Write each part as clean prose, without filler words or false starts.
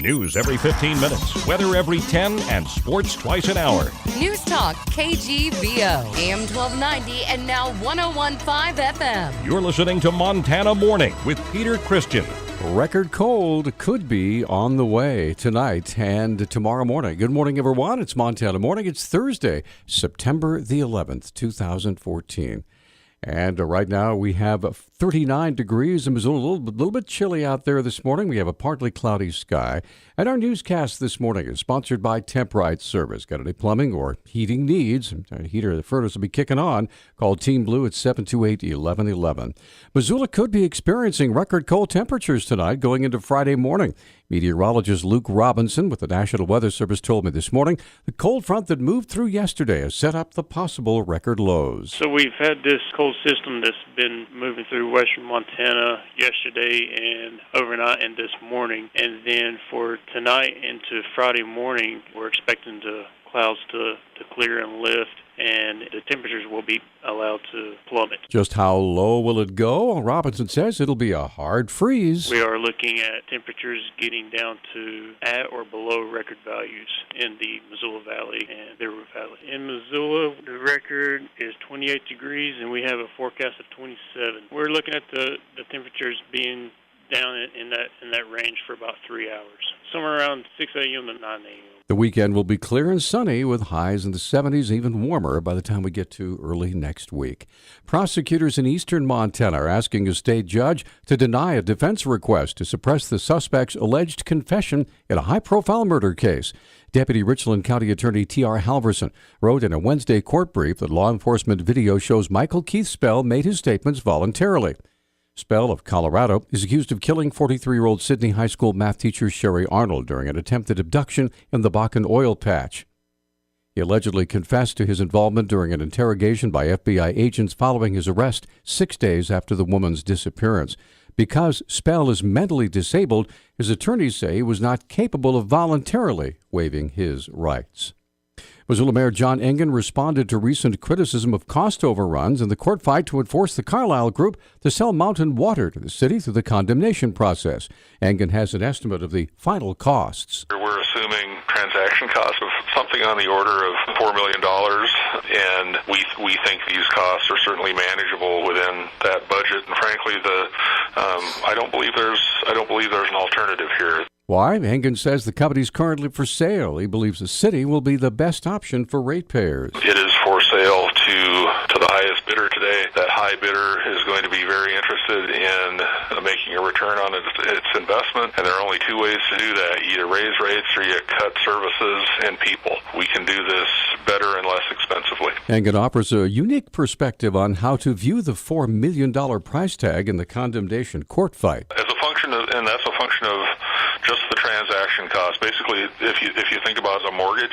News every 15 minutes, weather every 10, and sports twice an hour. Newstalk, KGVO, AM 1290 and now 101.5 FM. You're listening to Montana Morning with Peter Christian. Record cold could be on the way tonight and tomorrow morning. Good morning, everyone. It's Montana Morning. It's Thursday, September the 11th, 2014. And right now we have 39 degrees in Missoula. A little bit chilly out there this morning. We have a partly cloudy sky. And our newscast this morning is sponsored by Temp-Rite Service. Got any plumbing or heating needs? The heater, the furnace will be kicking on. Call Team Blue at 728-1111. Missoula could be experiencing record cold temperatures tonight going into Friday morning. Meteorologist Luke Robinson with the National Weather Service told me this morning the cold front that moved through yesterday has set up the possible record lows. So we've had this cold system that's been moving through western Montana yesterday and overnight and this morning. And then for tonight into Friday morning, we're expecting the clouds to clear and lift, and the temperatures will be allowed to plummet. Just how low will it go? Robinson says it'll be a hard freeze. We are looking at temperatures getting down to at or below record values in the Missoula Valley and Brrrrr Valley. In Missoula, the record is 28 degrees, and we have a forecast of 27. We're looking at the temperatures being down in that range for about 3 hours, somewhere around 6 a.m. to 9 a.m. The weekend will be clear and sunny with highs in the 70s, even warmer by the time we get to early next week. Prosecutors in eastern Montana are asking a state judge to deny a defense request to suppress the suspect's alleged confession in a high-profile murder case. Deputy Richland County Attorney T.R. Halverson wrote in a Wednesday court brief that law enforcement video shows Michael Keith Spell made his statements voluntarily. Spell of Colorado is accused of killing 43-year-old Sydney High School math teacher Sherry Arnold during an attempted abduction in the Bakken oil patch. He allegedly confessed to his involvement during an interrogation by FBI agents following his arrest 6 days after the woman's disappearance. Because Spell is mentally disabled, his attorneys say he was not capable of voluntarily waiving his rights. Missoula Mayor John Engen responded to recent criticism of cost overruns in the court fight to enforce the Carlisle Group to sell mountain water to the city through the condemnation process. Engen has an estimate of the final costs. We're assuming transaction costs of something on the order of $4 million, and we think these costs are certainly manageable within that budget. And frankly, I don't believe there's an alternative here. Why? Engen says the company's currently for sale. He believes the city will be the best option for ratepayers. It is for sale to the highest bidder today. That high bidder is going to be very interested in making a return on its investment, and there are only two ways to do that. You either raise rates or you cut services and people. We can do this better and less expensively. Engen offers a unique perspective on how to view the $4 million price tag in the condemnation court fight. As a function of, and that's a function of just the transaction cost. Basically, if you think about a mortgage,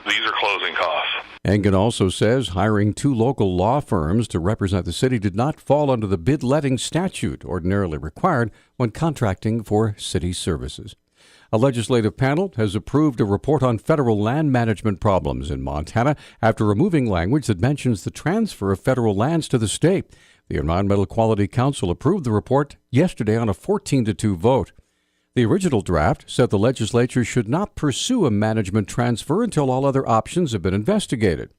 these are closing costs. Engen also says hiring two local law firms to represent the city did not fall under the bid letting statute ordinarily required when contracting for city services. A legislative panel has approved a report on federal land management problems in Montana after removing language that mentions the transfer of federal lands to the state. The Environmental Quality Council approved the report yesterday on a 14-2 vote. The original draft said the legislature should not pursue a management transfer until all other options have been investigated.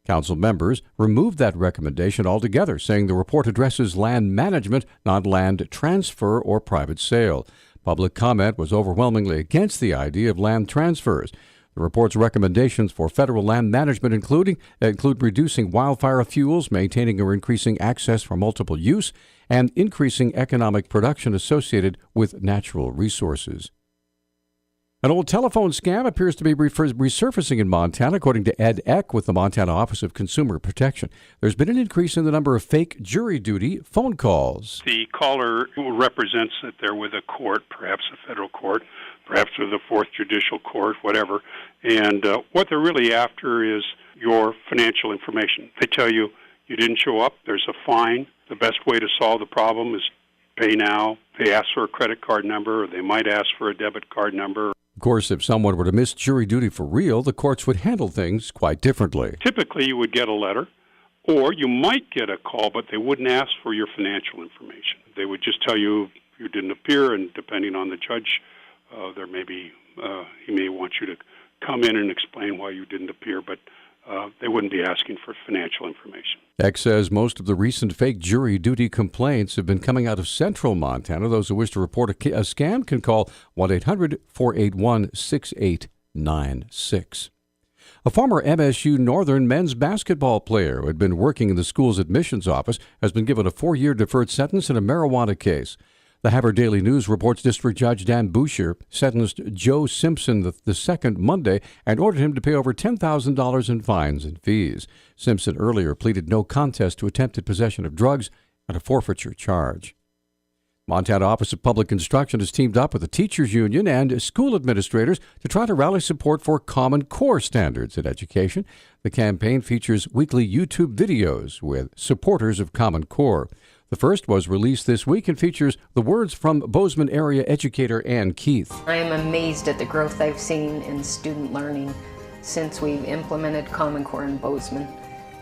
Council members removed that recommendation altogether, saying the report addresses land management, not land transfer or private sale. Public comment was overwhelmingly against the idea of land transfers. The report's recommendations for federal land management include reducing wildfire fuels, maintaining or increasing access for multiple use, and increasing economic production associated with natural resources. An old telephone scam appears to be resurfacing in Montana, according to Ed Eck with the Montana Office of Consumer Protection. There's been an increase in the number of fake jury duty phone calls. The caller represents that they're with a court, perhaps a federal court, perhaps with the Fourth Judicial Court, whatever. And what they're really after is your financial information. They tell you you didn't show up, there's a fine. The best way to solve the problem is pay now. They ask for a credit card number, or they might ask for a debit card number. Of course, if someone were to miss jury duty for real, the courts would handle things quite differently. Typically, you would get a letter, or you might get a call, but they wouldn't ask for your financial information. They would just tell you you didn't appear, and depending on the judge there may be he may want you to come in and explain why you didn't appear, but they wouldn't be asking for financial information. X says most of the recent fake jury duty complaints have been coming out of central Montana. Those who wish to report a scam can call 1-800-481-6896. A former MSU Northern men's basketball player who had been working in the school's admissions office has been given a 4-year deferred sentence in a marijuana case. The Havre Daily News reports District Judge Dan Boucher sentenced Joe Simpson the second Monday and ordered him to pay over $10,000 in fines and fees. Simpson earlier pleaded no contest to attempted possession of drugs and a forfeiture charge. Montana Office of Public Instruction has teamed up with the Teachers Union and school administrators to try to rally support for Common Core standards in education. The campaign features weekly YouTube videos with supporters of Common Core. The first was released this week and features the words from Bozeman area educator Ann Keith. I am amazed at the growth I've seen in student learning since we've implemented Common Core in Bozeman.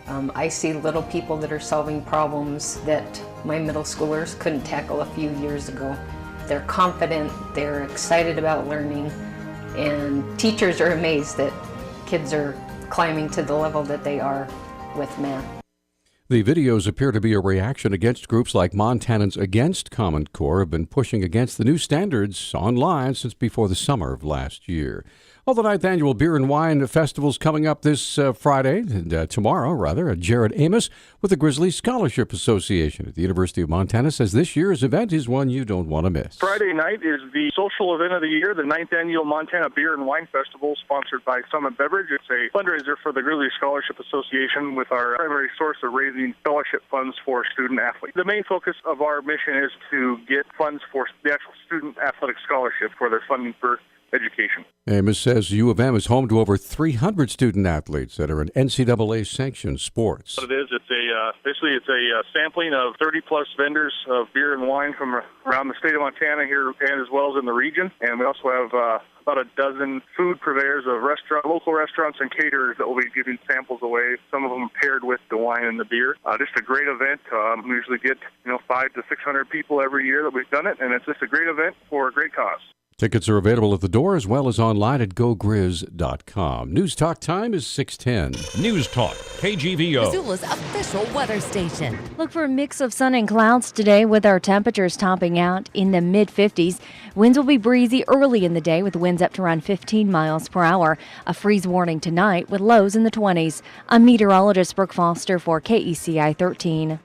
I see little people that are solving problems that my middle schoolers couldn't tackle a few years ago. They're confident, they're excited about learning, and teachers are amazed that kids are climbing to the level that they are with math. The videos appear to be a reaction against groups like Montanans Against Common Core have been pushing against the new standards online since before the summer of last year. Well, the 9th Annual Beer and Wine Festival is coming up this Friday, tomorrow. Jared Amos with the Grizzly Scholarship Association at the University of Montana says this year's event is one you don't want to miss. Friday night is the social event of the year, the 9th Annual Montana Beer and Wine Festival, sponsored by Summit Beverage. It's a fundraiser for the Grizzly Scholarship Association with our primary source of raising scholarship funds for student athletes. The main focus of our mission is to get funds for the actual student athletic scholarship for their funding for education. Amos says U of M is home to over 300 student athletes that are in NCAA-sanctioned sports. What it is, it's a sampling of 30-plus vendors of beer and wine from around the state of Montana here and as well as in the region. And we also have about a dozen food purveyors of local restaurants and caterers that will be giving samples away, some of them paired with the wine and the beer. Just a great event. We usually get 500 to 600 people every year that we've done it, and it's just a great event for a great cause. Tickets are available at the door as well as online at gogrizz.com. News Talk time is 6:10. News Talk, KGVO. Missoula's official weather station. Look for a mix of sun and clouds today with our temperatures topping out in the mid-50s. Winds will be breezy early in the day with winds up to around 15 miles per hour. A freeze warning tonight with lows in the 20s. I'm meteorologist Brooke Foster for KECI 13.